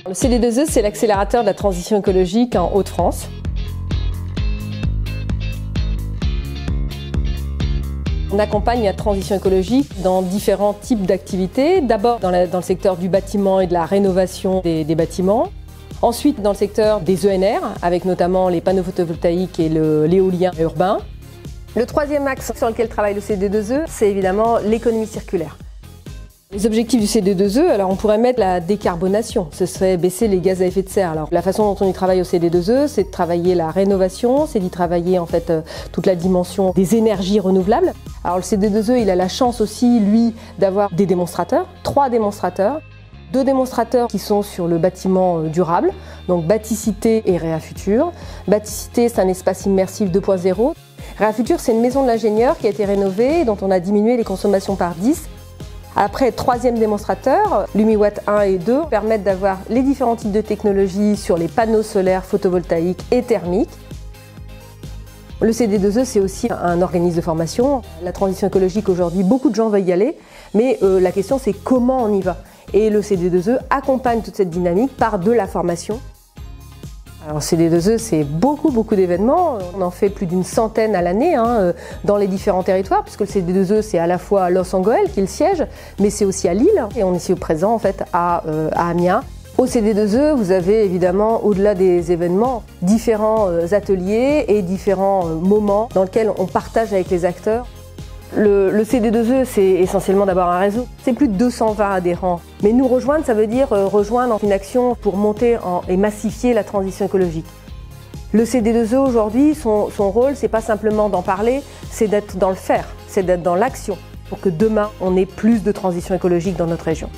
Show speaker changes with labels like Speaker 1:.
Speaker 1: Le CD2E, c'est l'accélérateur de la transition écologique en Hauts-de-France. On accompagne la transition écologique dans différents types d'activités. D'abord dans le secteur du bâtiment et de la rénovation des bâtiments. Ensuite dans le secteur des ENR, avec notamment les panneaux photovoltaïques et l'éolien urbain. Le troisième axe sur lequel travaille le CD2E, c'est évidemment l'économie circulaire. Les objectifs du CD2E, alors on pourrait mettre la décarbonation, ce serait baisser les gaz à effet de serre. Alors la façon dont on y travaille au CD2E, c'est de travailler la rénovation, c'est d'y travailler en fait toute la dimension des énergies renouvelables. Alors le CD2E, il a la chance aussi, lui, d'avoir des démonstrateurs, 3 démonstrateurs. 2 démonstrateurs qui sont sur le bâtiment durable, donc Bâti-Cité et Réa-Futur. Bâti-Cité, c'est un espace immersif 2.0. Réa-Futur, c'est une maison de l'ingénieur qui a été rénovée, dont on a diminué les consommations par 10. Après, 3e démonstrateur, LumiWatt 1 et 2 permettent d'avoir les différents types de technologies sur les panneaux solaires, photovoltaïques et thermiques. Le CD2E, c'est aussi un organisme de formation. La transition écologique aujourd'hui, beaucoup de gens veulent y aller, mais la question c'est comment on y va. Et le CD2E accompagne toute cette dynamique par de la formation. Alors CD2E, c'est beaucoup d'événements. On en fait plus d'une centaine à l'année dans les différents territoires, puisque le CD2E, c'est à la fois à Los-Angeles qui est le siège, mais c'est aussi à Lille. Et on est ici au présent en fait à Amiens. Au CD2E, vous avez évidemment, au-delà des événements, différents ateliers et différents moments dans lesquels on partage avec les acteurs. Le CD2E, c'est essentiellement d'abord un réseau. C'est plus de 220 adhérents. Mais nous rejoindre, ça veut dire rejoindre une action pour monter et massifier la transition écologique. Le CD2E aujourd'hui, son rôle, c'est pas simplement d'en parler, c'est d'être dans le faire, c'est d'être dans l'action pour que demain, on ait plus de transition écologique dans notre région.